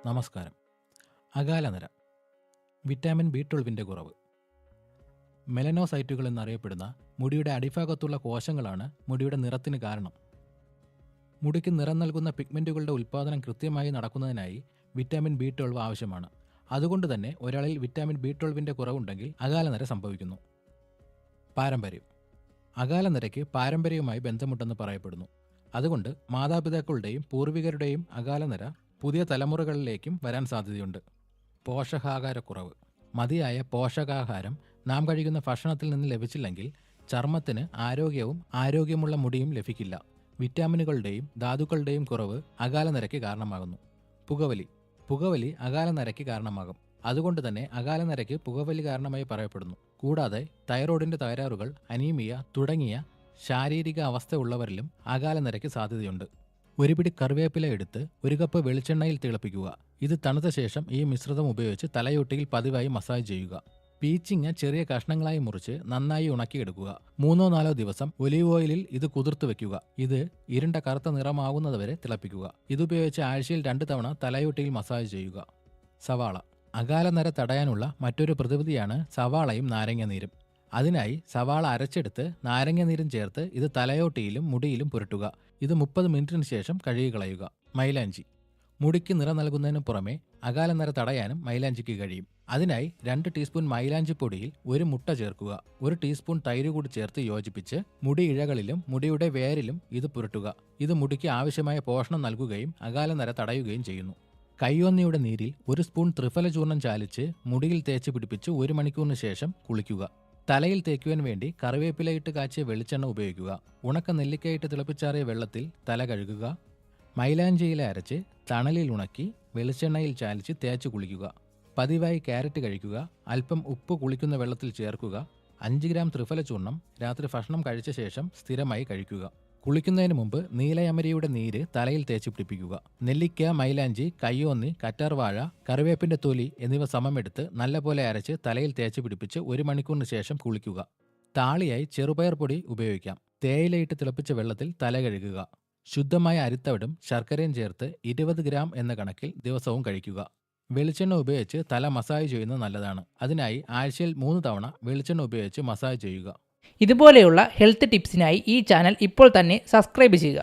നമസ്കാരം. അകാലനര, vitamin B12 കുറവ്. മെലനോസൈറ്റുകൾ എന്നറിയപ്പെടുന്ന മുടിയുടെ അടിഭാഗത്തുള്ള കോശങ്ങളാണ് മുടിയുടെ നിറത്തിന് കാരണം. മുടിക്ക് നിറം നൽകുന്ന പിഗ്മെൻറ്റുകളുടെ ഉൽപ്പാദനം കൃത്യമായി നടക്കുന്നതിനായി വിറ്റാമിൻ B12 ആവശ്യമാണ്. അതുകൊണ്ട് തന്നെ ഒരാളിൽ വിറ്റാമിൻ B12 കുറവുണ്ടെങ്കിൽ അകാലനര സംഭവിക്കുന്നു. പാരമ്പര്യം. അകാലനരയ്ക്ക് പാരമ്പര്യവുമായി ബന്ധമുണ്ടെന്ന് പറയപ്പെടുന്നു. അതുകൊണ്ട് മാതാപിതാക്കളുടെയും പൂർവികരുടെയും അകാലനര പുതിയ തലമുറകളിലേക്കും വരാൻ സാധ്യതയുണ്ട്. പോഷകാഹാരക്കുറവ്. മതിയായ പോഷകാഹാരം നാം കഴിക്കുന്ന ഭക്ഷണത്തിൽ നിന്ന് ലഭിച്ചില്ലെങ്കിൽ ചർമ്മത്തിന് ആരോഗ്യമുള്ള മുടിയും ലഭിക്കില്ല. വിറ്റാമിനുകളുടെയും ധാതുക്കളുടെയും കുറവ് അകാലനരയ്ക്ക് കാരണമാകുന്നു. പുകവലി അകാലനരയ്ക്ക് കാരണമാകും. അതുകൊണ്ട് തന്നെ അകാലനരയ്ക്ക് പുകവലി കാരണമായി പറയപ്പെടുന്നു. കൂടാതെ തൈറോയിഡിന്റെ തകരാറുകൾ, അനീമിയ തുടങ്ങിയ ശാരീരിക അവസ്ഥ ഉള്ളവരിലും അകാലനരയ്ക്ക് സാധ്യതയുണ്ട്. ഒരു പിടി കറിവേപ്പില എടുത്ത് 1 കപ്പ് വെളിച്ചെണ്ണയിൽ തിളപ്പിക്കുക. ഇത് തണുത്ത ശേഷം ഈ മിശ്രിതം ഉപയോഗിച്ച് തലയോട്ടിയിൽ പതിവായി മസാജ് ചെയ്യുക. പീച്ചിങ്ങ ചെറിയ കഷ്ണങ്ങളായി മുറിച്ച് നന്നായി ഉണക്കിയെടുക്കുക. 3-4 ദിവസം ഒലീവ് ഓയിലിൽ ഇത് കുതിർത്ത് വെക്കുക. ഇത് ഇരുണ്ട കറുത്ത നിറമാകുന്നതുവരെ തിളപ്പിക്കുക. ഇതുപയോഗിച്ച് ആഴ്ചയിൽ 2 തവണ തലയോട്ടിയിൽ മസാജ് ചെയ്യുക. സവാള. അകാലനര തടയാനുള്ള മറ്റൊരു പ്രതിവിധിയാണ് സവാളയും നാരങ്ങ-നീരും. അതിനായി സവാള അരച്ചെടുത്ത് നാരങ്ങ-നീരും ചേർത്ത് ഇത് തലയോട്ടിയിലും മുടിയിലും പുരട്ടുക. ഇത് 30 മിനിറ്റിന് ശേഷം കഴുകിക്കളയുക. മൈലാഞ്ചി. മുടിക്ക് നിറം നൽകുന്നതിന് പുറമെ അകാലനര തടയാനും മൈലാഞ്ചിക്ക് കഴിയും. അതിനായി 2 ടീസ്പൂൺ മൈലാഞ്ചി പൊടിയിൽ 1 മുട്ട ചേർക്കുക. 1 ടീസ്പൂൺ തൈര് കൂടി ചേർത്ത് യോജിപ്പിച്ച് മുടി ഇഴകളിലും മുടിയുടെ വേരിലും ഇത് പുരട്ടുക. ഇത് മുടിക്ക് ആവശ്യമായ പോഷണം നൽകുകയും അകാലനര തടയുകയും ചെയ്യുന്നു. കയ്യോന്നിയുടെ നീരിൽ 1 സ്പൂൺ ത്രിഫല ചൂർണം ചാലിച്ച് മുടിയിൽ തേച്ച് പിടിപ്പിച്ച് 1 മണിക്കൂറിന് ശേഷം കുളിക്കുക. തലയിൽ തേക്കുവാൻ വേണ്ടി കറിവേപ്പിലയിട്ട് കാച്ചിയ വെളിച്ചെണ്ണ ഉപയോഗിക്കുക. ഉണക്ക നെല്ലിക്കയിട്ട് തിളപ്പിച്ചാറിയ വെള്ളത്തിൽ തല കഴുകുക. മൈലാഞ്ചിയില അരച്ച് തണലിൽ ഉണക്കി വെളിച്ചെണ്ണയിൽ ചാലിച്ച് തേച്ച് കുളിക്കുക. പതിവായി ക്യാരറ്റ് കഴിക്കുക. അല്പം ഉപ്പ് കുളിക്കുന്ന വെള്ളത്തിൽ ചേർക്കുക. 5 ഗ്രാം ത്രിഫല ചൂർണം രാത്രി ഭക്ഷണം കഴിച്ച ശേഷം സ്ഥിരമായി കഴിക്കുക. കുളിക്കുന്നതിന് മുമ്പ് നീലയമരിയുടെ നീര് തലയിൽ തേച്ച് പിടിപ്പിക്കുക. നെല്ലിക്ക, മൈലാഞ്ചി, കയ്യോന്നി, കറ്റാർവാഴ, കറിവേപ്പിന്റെ തൊലി എന്നിവ സമമെടുത്ത് നല്ലപോലെ അരച്ച് തലയിൽ തേച്ച് പിടിപ്പിച്ച് 1 മണിക്കൂറിന് ശേഷം കുളിക്കുക. താളിയായി ചെറുപയർ പൊടി ഉപയോഗിക്കാം. തേയിലയിട്ട് തിളപ്പിച്ച വെള്ളത്തിൽ തല കഴുകുക. ശുദ്ധമായ അരിത്തവിടും ശർക്കരയും ചേർത്ത് 20 ഗ്രാം എന്ന കണക്കിൽ ദിവസവും കഴിക്കുക. വെളിച്ചെണ്ണ ഉപയോഗിച്ച് തല മസാജ് ചെയ്യുന്നത് നല്ലതാണ്. അതിനായി ആഴ്ചയിൽ 3 തവണ വെളിച്ചെണ്ണ ഉപയോഗിച്ച് മസാജ് ചെയ്യുക. ഇതുപോലെയുള്ള ഹെൽത്ത് ടിപ്സിനായി ഈ ചാനൽ ഇപ്പോൾ തന്നെ സബ്സ്ക്രൈബ് ചെയ്യുക.